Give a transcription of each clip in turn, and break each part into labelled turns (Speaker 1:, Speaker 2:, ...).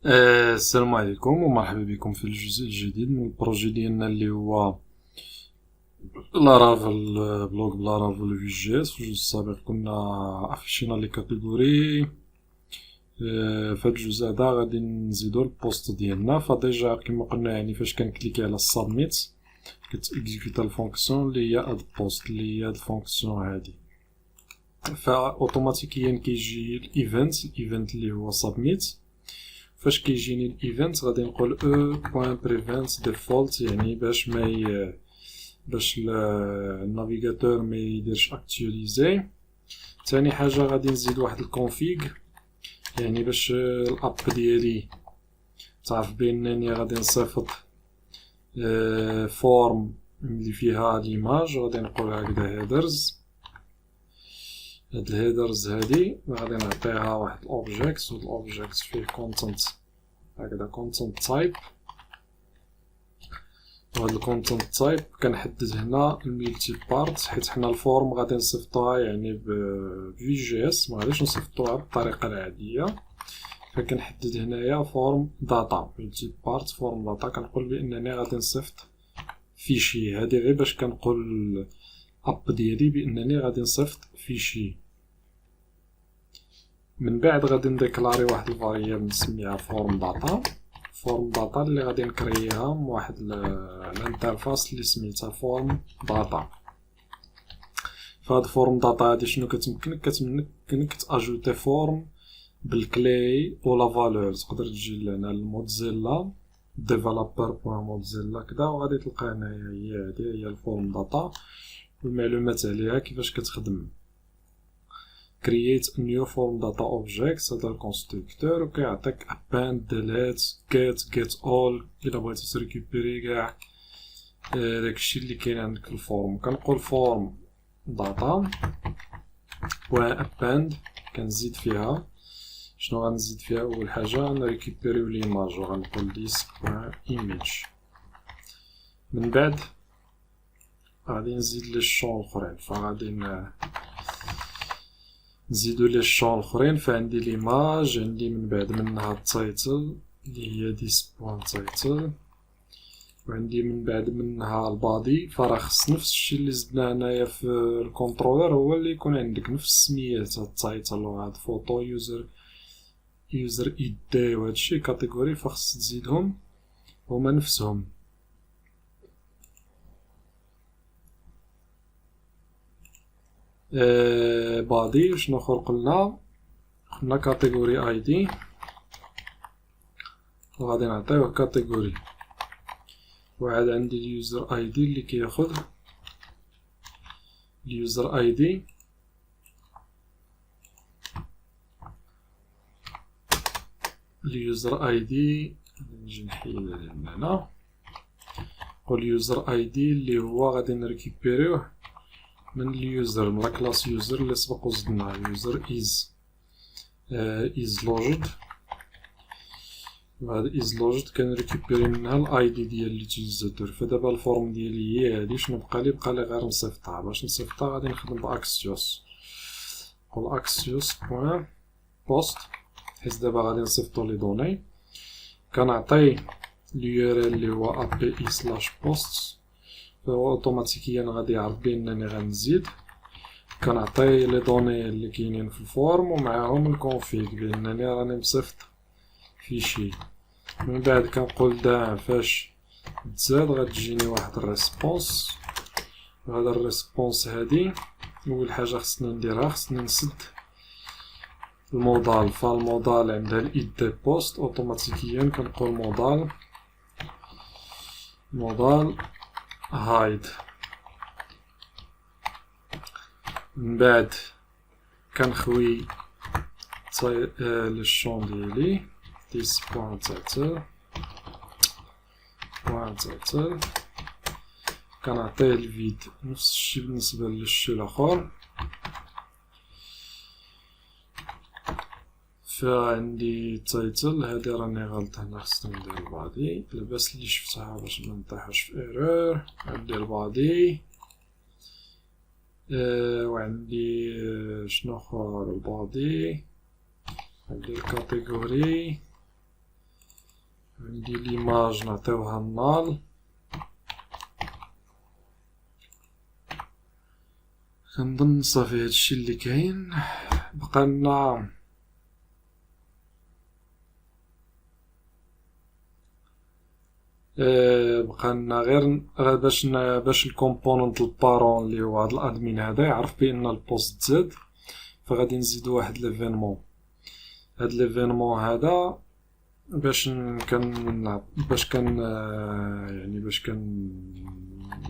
Speaker 1: السلام عليكم ومرحبا بكم في الجزء الجديد من البروجي ديالنا اللي هو لارافيل بلوك بلارافيل في جي اس. في الجزء السابق كنا افيشينا لي كاتيجوري. في هاد الجزء هذا غادي نزيدو البوست ديالنا. فديجا كما قلنا يعني فاش كنكليكي على السابميت كتاكزيكوتا الفونكسيون اللي هي اد بوست اللي هي هاد الفونكسيون هادي، فاوتوماتيكيا كيجي الايفنت اللي هو سابميت. فاش كيجيني الايفنت غادي نقول او.prevent default يعني باش النافيغاتور ما يديرش اكتواليزي. ثاني حاجه غادي نزيد واحد الكونفيغ يعني باش الاب ديالي تعرف بانني غادي نصيفط فورم اللي فيها ليماج. غادي نقول هكذا هيدرز. هاد الهيدرز هادي غادي نعطيها واحد الاوبجيكت والاوبجيكت فيه كونتنت هكذا كونتنت تايب. وهاد الكونتنت تايب كنحدد هنا الميلتي بارت حيت حنا الفورم غادي نصيفطوها يعني بفي جي اس، ما غاديش نصيفطوها بالطريقه العاديه. فكنحدد هنايا فورم داتا ميلتي بارت فورم داتا. كنقول بانني غادي نصيفط فيشي. هادي غير باش كنقول اب ديالي بانني غادي نصيفط فيشي. من بعد غادي نديكلاري واحد الفاريابل نسميها فورم داتا اللي غادي نكرييها من واحد الانترفاس اللي سميتها فورم داتا. فهاد فورم داتا هادي شنو كتمكنك تاجوتي فورم بالكلاي ولا فالور. تقدر تجي لهنا الموتزيلا developer.mozilla كدا وغادي تلقى هنايا هي الفورم داتا والمعلومات عليها كيفاش كتخدم. create a new form data object هذا الكونستركتور وكيعطيك append delete get all الا بغيتي تريكوبيري كاع داكشي اللي كاين عندك في الفورم. كنقول فورم داتا و append كنزيد فيها شنو غنزيد فيها. اول حاجه نريكوبيريو ليماج وغنقول disk.image. من بعد غادي نزيد لي الشون الاخرين فغادي نزيدو لي الشون الاخرين. فعندي ليماج عندي من بعد منها التايتل اللي هي this.title وعندي من بعد منها البادي. فراه خص نفس الشيء اللي زدناه هنايا في الكونترولر هو اللي يكون عندك نفس السميات. هاد التايتل وهاد فوتو يوزر ايدي وهادشي كاتيجوري فخص تزيدهم هما نفسهم. بادي شنو اخر قلنا كاتيجوري اي دي وغادي نعطيوه كاتيجوري. وعاد عندي اليوزر اي دي اللي كياخد اليوزر اي دي نجي نحيد من هنا. نقول يوزر اي دي اللي هو غادي نريكوبيريوه من اليوزر من كلاس يوزر اللي سبق وزدناه يوزر is logged. وهذا is logged كنريكوبيري منها الاي دي ديال اليوتيليزاتور. فدابا الفورم ديالي هي هادي. شنو بقى لي غير نصيفطها. باش نصيفطها غادي نخدم باكسيوس. نقول اكسيوس بوين بوست حيت دابا غادي نصيفطو لي دوني. كنعطي اليو ار ال اللي هو api/posts فهو اوتوماتيكيا غادي يعرف بانني غنزيد. كنعطي لي دوني اللي كاينين في الفورم ومعاهم الكونفيغ بانني راني مصيفط فيشي. من بعد كنقول دا فاش تزاد غتجيني واحد الريسبونس. وهذا الريسبونس هادي اول حاجه خصني نديرها خصني نسد المودال. فالمودال عندها الايد بوست اوتوماتيكيا كنقول مودال هايد. من بعد كنخوي للشون ديالي this.title كنعطيه الفيد نفس الشيء بالنسبه للشيء الاخر. فعندي تايتل هادي راني غلط هنا خصني ندير البادي لاباس اللي شفتها باش ما نطيحش في ايرور. عندي البادي وعندي شنو اخر البادي عندي الكاتيجوري عندي ليماج نعطيوها نال. كنظن صافي هادشي اللي كاين. بقى لنا غير باش الكومبوننت البارون اللي هو هاد الادمين هذا يعرف بان البوست تزاد، فغادي نزيدو واحد ليفينمون. هاد ليفينمون هذا باش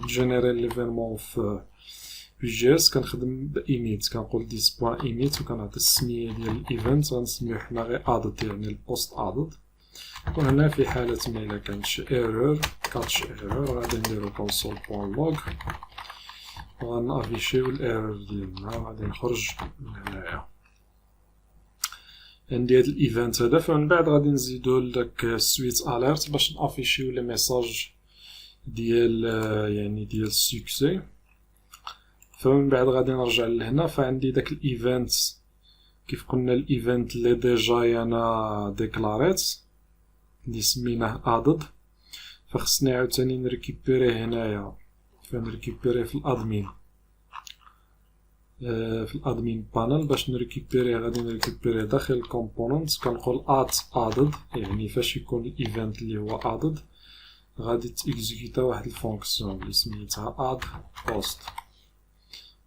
Speaker 1: جينيري ليفينمون في جي اس كنخدم بإيميت، كنقول ديس بوان إيميت وكنعطي السمية ديال الإيفنت، غنسميو حنا غير أدد يعني البوست أدد. وهنا في حالة ما إلا كانت شي إيرور كاتش إيرور غادي نديرو كونسول بوان لوغ وغنافيشيو الإيرور ديالنا وغادي نخرج من هنايا. عندي هاد الإيفنت هذا، فمن بعد غادي نزيدو لداك السويت أليرت باش نافيشيو لي ميساج ديال ديال السوكسي. فمن بعد غادي نرجع لهنا، فعندي داك الايفنت كيف قلنا الايفنت اللي ديجا انا ديكلاريت اللي سميناه ادد، فخصني عاوتاني نريكيبيري هنايا. فنريكيبيري في الادمين بانل. باش نريكيبيري غادي نريكيبيري داخل الكومبوننت، كنقول @added يعني فاش يكون الايفنت اللي هو added غادي تيكزيكيتا واحد الفونكسيون اللي سميتها add post.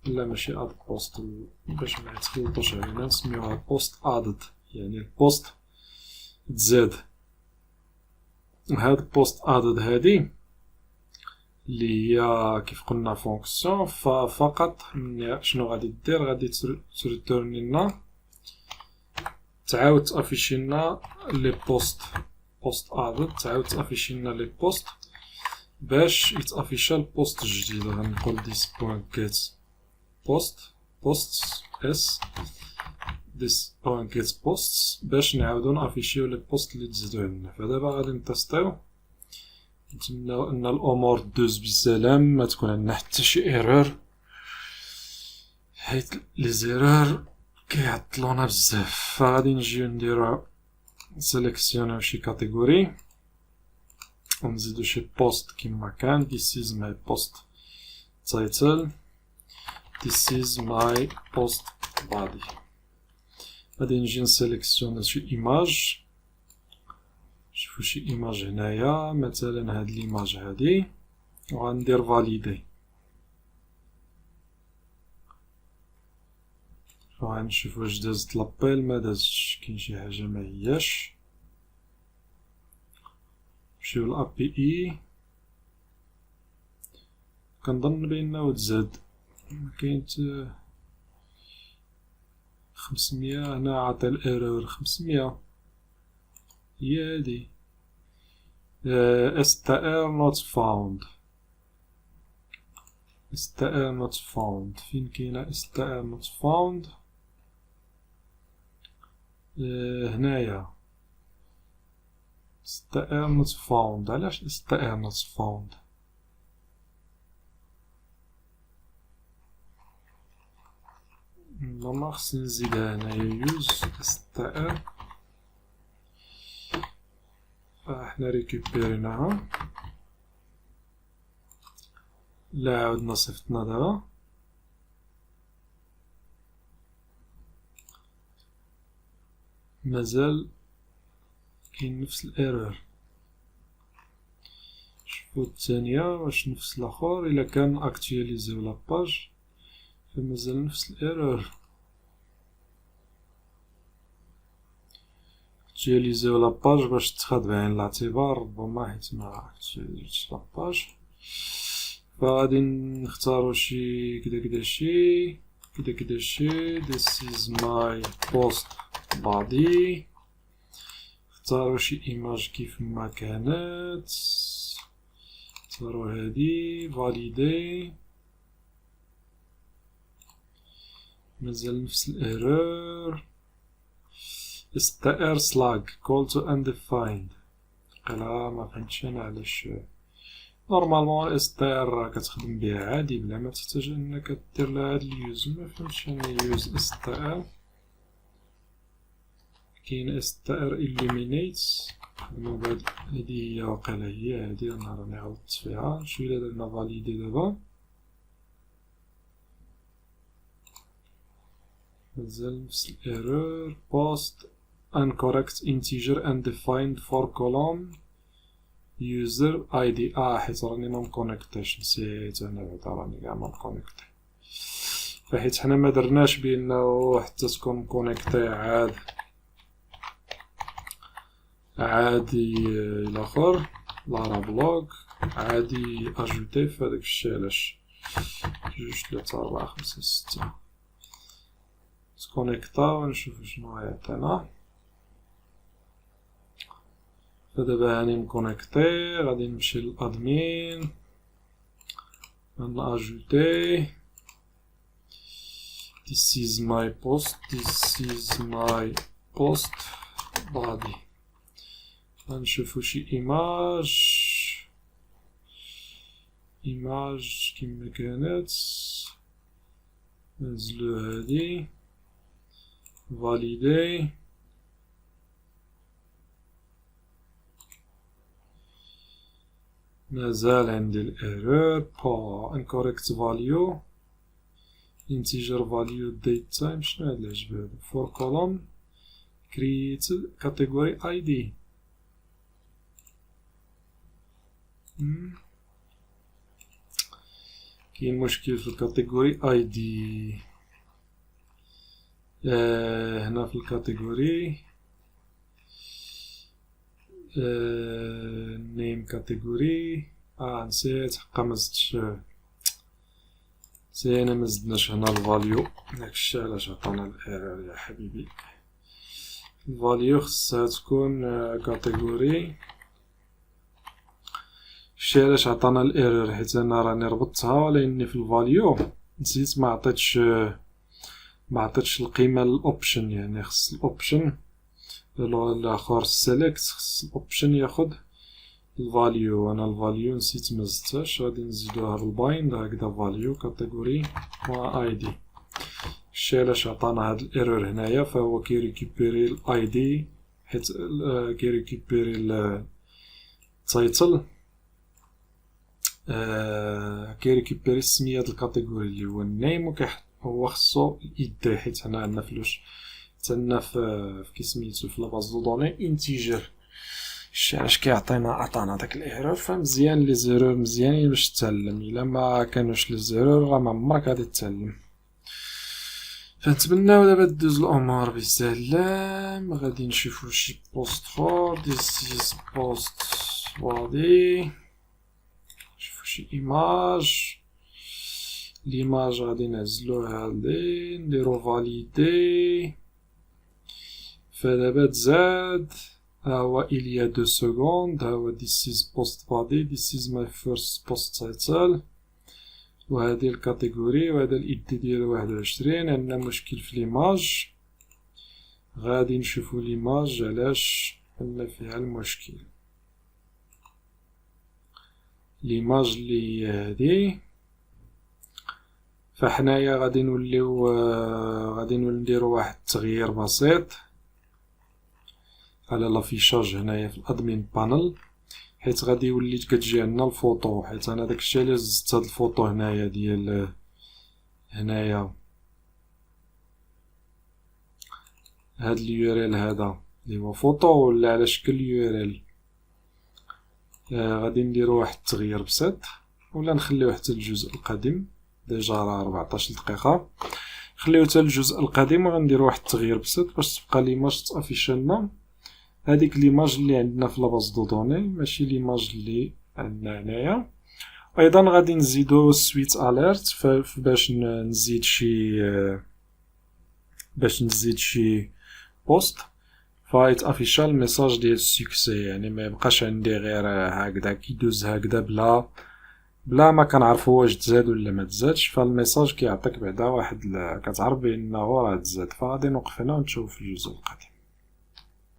Speaker 1: لا ماشي اد بوست، باش ما يتخلطوش علينا نسميوها بوست ادد يعني البوست تزاد. هاد بوست ادد هادي اللي هي كيف قلنا فونكسيون، ففقط شنو غادي دير؟ غادي تريتورني لنا تعاود تافيشي لنا لي بوست ادد، تعاود تافيشي لنا لي بوست باش يتافيشا البوست الجديد. غنقول ديس بوان جيت posts s this point gets posts باش نعاودو نافيشيو لي بوست اللي تزادو عندنا. فدابا غادي نتستيو، نتمناو ان الامور دوز بسلام، ما تكون عندنا حتى شي ايرور، حيت لي زيرور كيعطلونا بزاف. فغادي نجيو نديرو سيليكسيونيو شي كاتيجوري ونزيدو شي بوست كيما كان. this is my post title this is my post body. غادي نجي نسيليكسيوني شي ايماج، شوفو شي ايماج هنايا مثلا هاد ليماج هادي وغندير فاليدي. غنشوف واش دازت لابيل ما دازتش، كاين شي حاجه ما هياش. نمشيو للأ بي اي، كنظن بانه تزاد كاين 500. هنا عطى الايرور 500 هي هادي str not found. str not found فين كاينه str not found؟ هنايا str not found. علاش str not found؟ نورمال خصني نزيدها هنايا use str. احنا ريكوبيريناها، لا عاودنا صيفطنا دابا. مازال كاين نفس الايرور. شوفو الثانية واش نفس الاخر، الا كان اكتواليزيو لاباج فمازال نفس الايرور. اكتواليزيو لاباج باش تخاد بعين الاعتبار ربما حيت ما اكتواليزيتش لاباج. فغادي نختارو شي كدا شي this is my post body. اختارو شي ايماج كيف ما كانت، اختارو هادي فاليدي. مازال نفس الايرور str slag call to undefined. قلا ما فهمتش انا علاش. نورمالمون str كتخدم بها عادي بلا ما تحتاج انك دير لها هاد اليوز. ما فهمتش انا يوز str. كاين str eliminates نخدمو بهاد هادي هي واقيلا هي هادي، انا راني غلطت فيها. شوف الا درنا فاليدي دابا مازال نفس الايرور. post incorrect integer undefined for column user id. حيت راني ما مكونيكتيش، نسيت انا بعدا راني كاع ما مكونيكتي، فحيت حنا ما درناش بانه حتى تكون مكونيكتي عادي الاخر لارا بلوك عادي اجوتي. فهاداك الشي علاش 2 3 4 5 6 تكونيكتا ونشوف شنو غيعطينا. فدابا هاني مكونيكتي، غادي نمشي للادمين غنأجوتي this is my post body. غنشوفو شي ايماج كيما كانت، ننزلو هادي فاليدي. مازال عندي الايرور incorrect value integer value date time. شنو هاد العجب هذا؟ for column create category id. كاين مشكل في الكاتيجوري id. هنا في الكاتيجوري نيم كاتيجوري نسيت حقا مزدتش، نسينا مزدناش هنا الفاليو، داكشي علاش عطانا الايرور يا حبيبي. الفاليو خصها تكون كاتيجوري. الشي علاش عطانا الايرور حيت انا راني ربطتها، ولكني في الفاليو نسيت ما عطيتش القيمه للاوبشن. يعني خص الاوبشن الاخر سيليكت، خص الاوبشن ياخد الفاليو. انا الفاليو نسيت مزدتهاش، غادي نزيدوها بالبايند هكذا فاليو كاتيجوري و اي دي. الشي علاش عطانا هاد الايرور هنايا فهو كيريكوبيري الاي دي، حيت كيريكوبيري التايتل، كيريكوبيري السميه د الكاتيجوري اللي هو النيم، هو خصو يدي. حيت هنا عندنا فلوش تنا في كيسميتو في لاباز دو دوني انتيجر. الشي علاش عطانا داك الايرور. فمزيان لي زيرور مزيانين باش تتعلم، الا ما كانوش لي زيرور راه ما عمرك غادي تتعلم. فنتمناو دابا دوز الامور بسلام. غادي نشوفو شي بوست اخر. this is post body. نشوفو شي ايماج. ليماج غادي نعزلوها هادي نديرو فاليدي. فدابا تزاد ها هو il y a 2 secondes. ها هو this is post body, this is my first post title، وهذه الكاتيجوري، وهذا الايد ديالو 21. عندنا مشكل في ليماج، غادي نشوفو ليماج علاش عندنا فيها المشكل. ليماج اللي هي هادي، فحنايا غادي نولي نديرو واحد التغيير بسيط على لافيشاج هنايا في الادمين بانل، حيت غادي يولي كتجي عندنا الفوطو. حيت انا داكشي علاش زدت هاد الفوطو هنايا ديال هنايا هاد اليوريل هذا اللي هو فوطو ولا على شكل يوريل. غادي نديرو واحد التغيير بسيط ولا نخليوه حتى الجزء القديم. ديجا راه 14 دقيقه، نخليو حتى الجزء القديم وغنديرو واحد التغيير بسيط باش تبقى ليماج تافيشا لنا هذيك ليماج اللي عندنا في لاباز دو دوني، ماشي ليماج اللي عندنا هنايا. ايضا غادي نزيدو سويت اليرت باش نزيد شي بوست فايتافيشا الميساج ديال السكسي. يعني ما يبقاش عندي غير هكذا كيدوز هكذا بلا ما كنعرفو واش تزاد ولا ما تزادش. فالميساج كيعطيك بعدا واحد كتعرف بانه راه تزاد. فغادي نوقف هنا ونشوف في الجزء القادم.